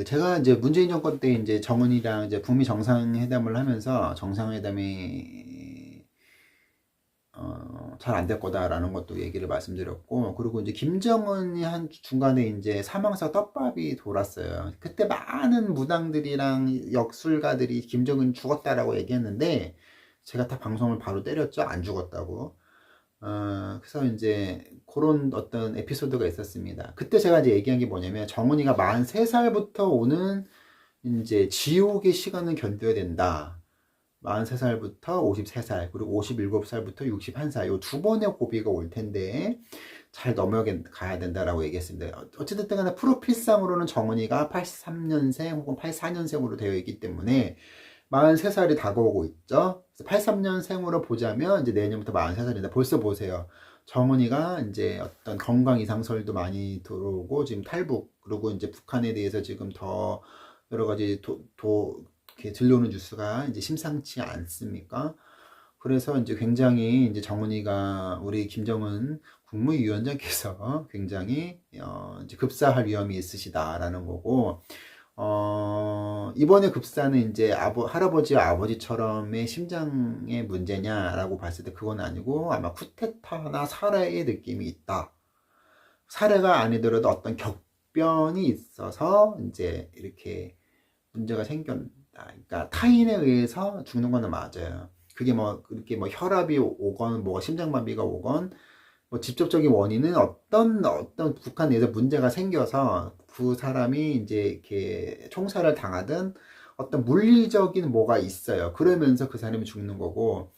제가 이제 문재인 정권 때 이제 정은이랑 이제 북미 정상회담을 하면서 정상회담이 잘 안 될 거다라는 것도 얘기를 말씀드렸고, 그리고 이제 김정은이 한 중간에 이제 사망사 떡밥이 돌았어요. 그때 많은 무당들이랑 역술가들이 김정은 죽었다라고 얘기했는데, 제가 다 방송을 바로 때렸죠. 안 죽었다고. 그래서 이제 그런 어떤 에피소드가 있었습니다. 그때 제가 이제 얘기한 게 뭐냐면, 정은이가 43살부터 오는 이제 지옥의 시간을 견뎌야 된다. 43살부터 53살, 그리고 57살부터 61살, 요 두 번의 고비가 올 텐데, 잘 넘어가야 된다라고 얘기했습니다. 어쨌든 간에 프로필상으로는 정은이가 83년생 혹은 84년생으로 되어 있기 때문에, 43살이 다가오고 있죠. 83년생으로 보자면, 이제 내년부터 43살인데, 벌써 보세요. 정은이가 이제 어떤 건강 이상설도 많이 들어오고, 지금 탈북, 그리고 이제 북한에 대해서 지금 더 여러 가지 이렇게 들려오는 뉴스가 이제 심상치 않습니까? 그래서 이제 굉장히 이제 정은이가 우리 김정은 국무위원장께서 굉장히 이제 급사할 위험이 있으시다라는 거고, 이번에 급사는 이제 할아버지와 아버지처럼의 심장의 문제냐라고 봤을 때 그건 아니고 아마 쿠데타나 살해의 느낌이 있다. 살해가 아니더라도 어떤 격변이 있어서 이제 이렇게 문제가 생겼다. 그러니까 타인에 의해서 죽는 거는 맞아요. 그게 뭐 그렇게 뭐 혈압이 오건 뭐 심장마비가 오건 뭐 직접적인 원인은 어떤 북한 내에서 문제가 생겨서 그 사람이 이제 이렇게 총살을 당하든 어떤 물리적인 뭐가 있어요. 그러면서 그 사람이 죽는 거고,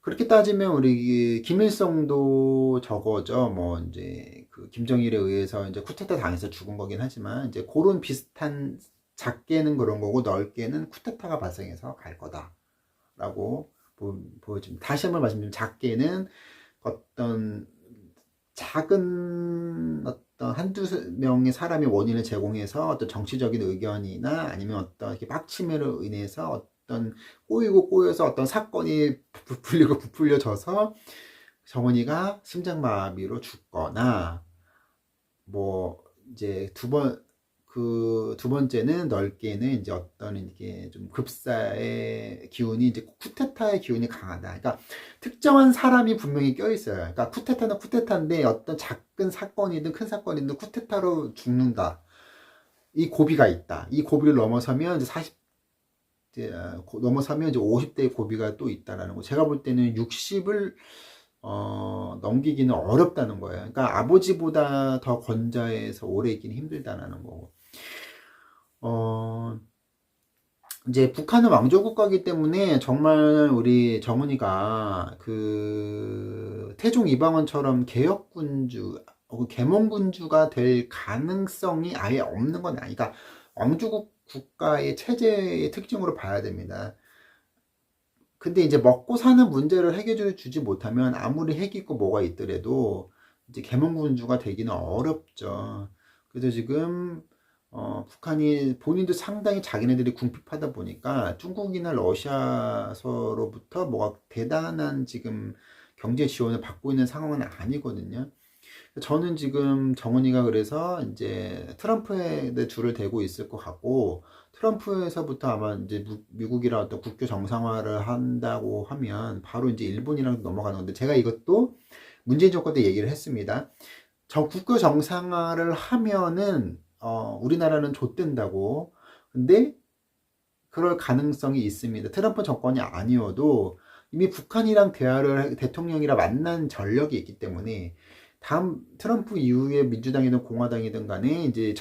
그렇게 따지면 우리 김일성도 저거죠. 뭐 이제 그 김정일에 의해서 이제 쿠데타 당해서 죽은 거긴 하지만 이제 그런 비슷한, 작게는 그런 거고 넓게는 쿠데타가 발생해서 갈 거다라고 보여집니다. 다시 한번 말씀드리면 작게는 어떤 작은 어떤 한두 명의 사람이 원인을 제공해서 어떤 정치적인 의견이나 아니면 어떤 이렇게 빡침으로 인해서 어떤 꼬이고 꼬여서 어떤 사건이 부풀려져서 정은이가 심장마비로 죽거나, 뭐 이제 두 번째는 넓게는 이제 어떤 이게 좀 급사의 기운이 이제 쿠데타의 기운이 강하다. 그러니까 특정한 사람이 분명히 껴있어요. 그러니까 쿠데타는 쿠데타인데 어떤 작은 사건이든 큰 사건이든 쿠데타로 죽는다. 이 고비가 있다. 이 고비를 넘어서면 이제 50대의 고비가 또 있다라는 거. 제가 볼 때는 60을 넘기기는 어렵다는 거예요. 그러니까 아버지보다 더 건자해서 오래 있기는 힘들다는 거고. 이제 북한은 왕조 국가이기 때문에 정말 우리 정은이가 그 태종 이방원처럼 개혁군주 혹은 계몽군주가 될 가능성이 아예 없는 건 아니까, 왕조 국가의 체제의 특징으로 봐야 됩니다. 근데 이제 먹고 사는 문제를 해결해 주지 못하면 아무리 핵 있고 뭐가 있더라도 이제 계몽군주가 되기는 어렵죠. 그래서 지금 북한이 본인도 상당히 자기네들이 궁핍하다 보니까 중국이나 러시아서로부터 뭐가 대단한 지금 경제 지원을 받고 있는 상황은 아니거든요. 저는 지금 정은이가 그래서 이제 트럼프에 줄을 대고 있을 것 같고, 트럼프에서부터 아마 이제 미국이랑 어떤 국교 정상화를 한다고 하면 바로 이제 일본이랑 넘어가는 건데, 제가 이것도 문재인 정권 때 얘기를 했습니다. 국교 정상화를 하면은 우리나라는 좆된다고. 근데 그럴 가능성이 있습니다. 트럼프 정권이 아니어도 이미 북한이랑 대통령이랑 만난 전력이 있기 때문에 다음 트럼프 이후에 민주당이든 공화당이든 간에 이제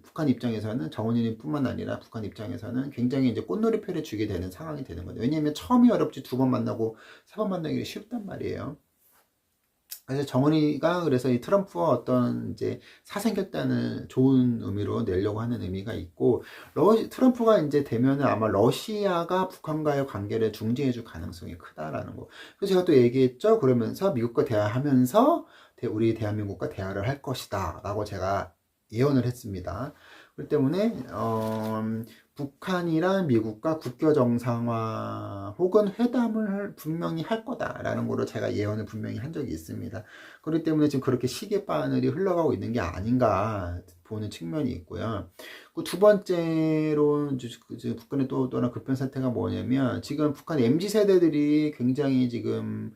북한 입장에서는 정은이뿐만 아니라 북한 입장에서는 굉장히 이제 꽃놀이표를 주게 되는 상황이 되는 거죠. 왜냐하면 처음이 어렵지 두 번 만나고 세 번 만나기 쉽단 말이에요. 그래서 정은이가 그래서 이 트럼프와 어떤 이제 사생결단을 좋은 의미로 내려고 하는 의미가 있고, 트럼프가 이제 되면은 아마 러시아가 북한과의 관계를 중지해 줄 가능성이 크다라는 거. 그래서 제가 또 얘기했죠. 그러면서 미국과 대화하면서 우리 대한민국과 대화를 할 것이다 라고 제가 예언을 했습니다. 그렇기 때문에 북한이랑 미국과 국교 정상화 혹은 회담을 분명히 할 거다라는 거로 제가 예언을 분명히 한 적이 있습니다. 그렇기 때문에 지금 그렇게 시계바늘이 흘러가고 있는 게 아닌가 보는 측면이 있고요. 그 두 번째로 북한의 또 다른 급변 사태가 뭐냐면 지금 북한 MZ 세대들이 굉장히 지금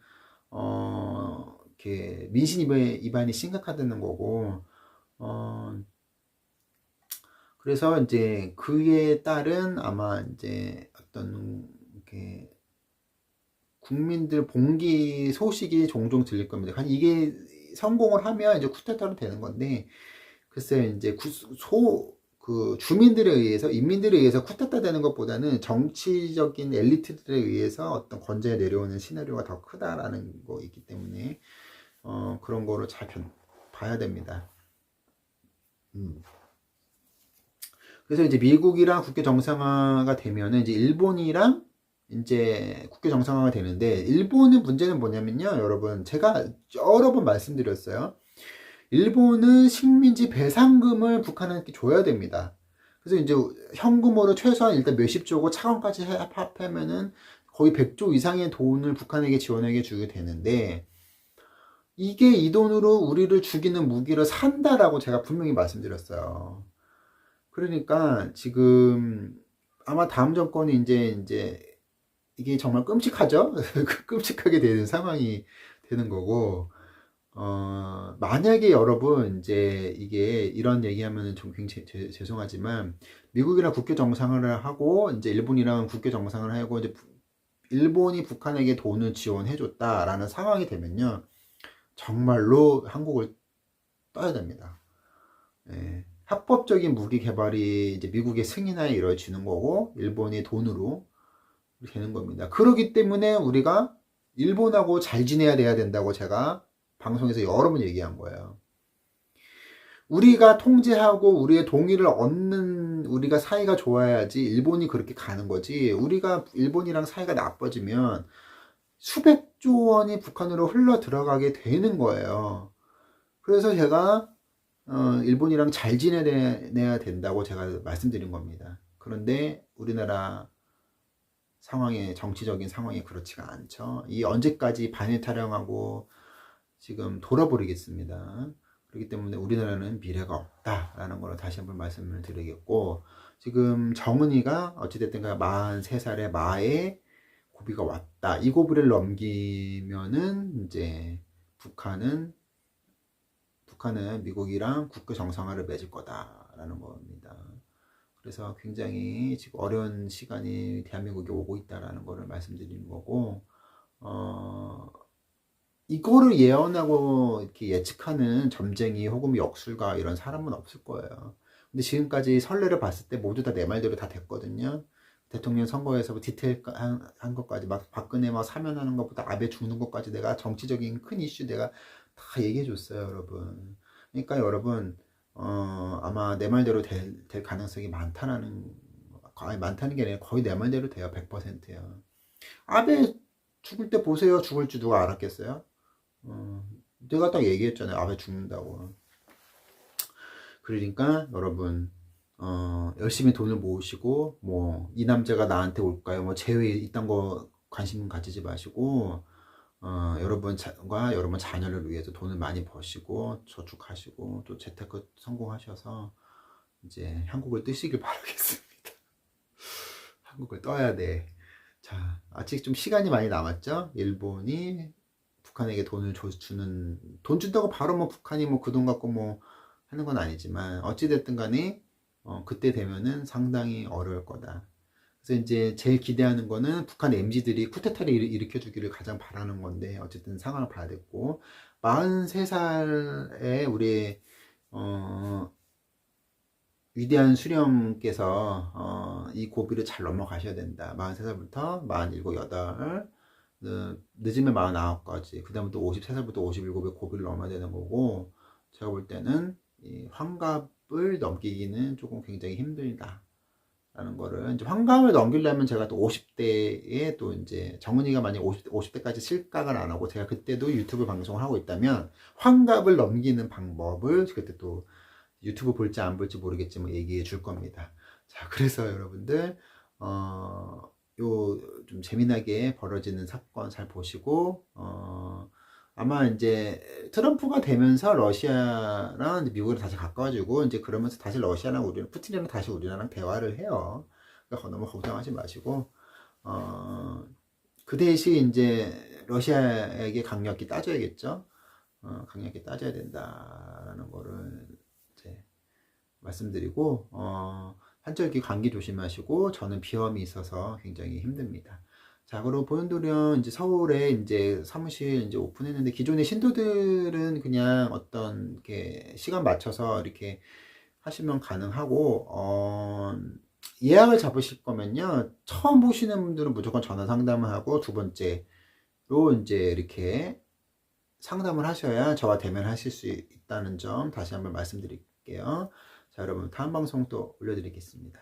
이렇게 민심 위반이 심각하다는 거고 그래서 이제 그에 따른 아마 이제 어떤 이렇게 국민들 봉기 소식이 종종 들릴 겁니다. 이게 성공을 하면 이제 쿠데타로 되는 건데 글쎄 이제 그 주민들에 의해서 인민들에 의해서 쿠데타 되는 것보다는 정치적인 엘리트들에 의해서 어떤 권좌에 내려오는 시나리오가 더 크다라는 거 있기 때문에 그런 거를 잘 봐야 됩니다. 그래서 이제 미국이랑 국교 정상화가 되면은 이제 일본이랑 이제 국교 정상화가 되는데 일본의 문제는 뭐냐면요, 여러분 제가 여러 번 말씀드렸어요. 일본은 식민지 배상금을 북한한테 줘야 됩니다. 그래서 이제 현금으로 최소한 일단 몇십 조고 차관까지 합하면은 거의 100조 이상의 돈을 북한에게 지원하게 주게 되는데 이게 이 돈으로 우리를 죽이는 무기를 산다라고 제가 분명히 말씀드렸어요. 그러니까 지금 아마 다음 정권이 이제 이게 정말 끔찍하죠? 끔찍하게 되는 상황이 되는 거고 만약에 여러분 이제 이게 이런 얘기하면은 좀 굉장히 죄송하지만 미국이랑 국교 정상을 하고 이제 일본이랑 국교 정상을 하고 이제 일본이 북한에게 돈을 지원해 줬다라는 상황이 되면요 정말로 한국을 떠야 됩니다. 예. 합법적인 무기 개발이 이제 미국의 승인하에 이루어지는 거고 일본의 돈으로 되는 겁니다. 그렇기 때문에 우리가 일본하고 잘 지내야 돼야 된다고 제가 방송에서 여러 번 얘기한 거예요. 우리가 통제하고 우리의 동의를 얻는 우리가 사이가 좋아야지 일본이 그렇게 가는 거지. 우리가 일본이랑 사이가 나빠지면 수백조 원이 북한으로 흘러 들어가게 되는 거예요. 그래서 제가 일본이랑 잘 지내야 된다고 제가 말씀드린 겁니다. 그런데 우리나라 상황에 정치적인 상황이 그렇지가 않죠. 이 언제까지 반일 타령하고 지금 돌아버리겠습니다. 그렇기 때문에 우리나라는 미래가 없다라는 걸 다시 한번 말씀을 드리겠고 지금 정은이가 어찌됐든 43살의 마에 고비가 왔다. 이 고비를 넘기면은 이제 북한은 미국이랑 국교 정상화를 맺을 거다라는 겁니다. 그래서 굉장히 지금 어려운 시간이 대한민국에 오고 있다라는 것을 말씀드리는 거고, 이거를 예언하고 이렇게 예측하는 점쟁이 혹은 역술가 이런 사람은 없을 거예요. 근데 지금까지 선례를 봤을 때 모두 다 내 말대로 다 됐거든요. 대통령 선거에서 디테일한 것까지 막 박근혜 막 사면하는 것부터 아베 죽는 것까지 내가 정치적인 큰 이슈 내가 다 얘기해 줬어요, 여러분. 그러니까 여러분 아마 내 말대로 될 가능성이 많다는 게 아니라 거의 내 말대로 돼요. 100%요. 아베 죽을 때 보세요. 죽을 줄 누가 알았겠어요? 내가 딱 얘기했잖아요. 아베 죽는다고. 그러니까 여러분 열심히 돈을 모으시고 뭐 이 남자가 나한테 올까요? 뭐 재회 이딴 거 관심 가지지 마시고 여러분과 여러분 자녀를 위해서 돈을 많이 버시고 저축하시고 또 재테크 성공하셔서 이제 한국을 뜨시길 바라겠습니다. 한국을 떠야 돼. 자, 아직 좀 시간이 많이 남았죠? 일본이 북한에게 돈을 주는, 돈 준다고 바로 뭐 북한이 뭐 그 돈 갖고 뭐 하는 건 아니지만, 어찌됐든 간에, 그때 되면은 상당히 어려울 거다. 그래서 이제 제일 기대하는 거는 북한 MZ들이 쿠데타를 일으켜주기를 가장 바라는 건데, 어쨌든 상황을 봐야 됐고, 43살에 우리, 위대한 수령께서 이 고비를 잘 넘어가셔야 된다. 43살부터 47, 8, 늦으면 49까지 그 다음에 또 53살부터 57의 고비를 넘어야 되는 거고 제가 볼 때는 이 환갑을 넘기기는 조금 굉장히 힘들다 라는 거를 이제 환갑을 넘기려면 제가 또 50대에 또 이제 정은이가 만약 50대까지 실각을 안 하고 제가 그때도 유튜브 방송을 하고 있다면 환갑을 넘기는 방법을 그때 또 유튜브 볼지 안 볼지 모르겠지만 얘기해 줄 겁니다. 자, 그래서 여러분들 요 좀 재미나게 벌어지는 사건 잘 보시고 아마 이제 트럼프가 되면서 러시아랑 이제 미국이랑 다시 가까워지고 이제 그러면서 다시 러시아랑 우리는 푸틴이랑 다시 우리나라랑 대화를 해요. 그러니까 너무 걱정하지 마시고 그 대신 이제 러시아에게 강력히 따져야겠죠. 강력히 따져야 된다라는 거를 이제 말씀드리고 한절기 감기 조심하시고 저는 비염이 있어서 굉장히 힘듭니다. 자, 그리고 보현도련 이제 서울에 이제 사무실 이제 오픈했는데 기존의 신도들은 그냥 어떤 게 시간 맞춰서 이렇게 하시면 가능하고 예약을 잡으실 거면요 처음 보시는 분들은 무조건 전화 상담을 하고 두 번째로 이제 이렇게 상담을 하셔야 저와 대면하실 수 있다는 점 다시 한번 말씀드릴게요. 자, 여러분 다음 방송 또 올려드리겠습니다.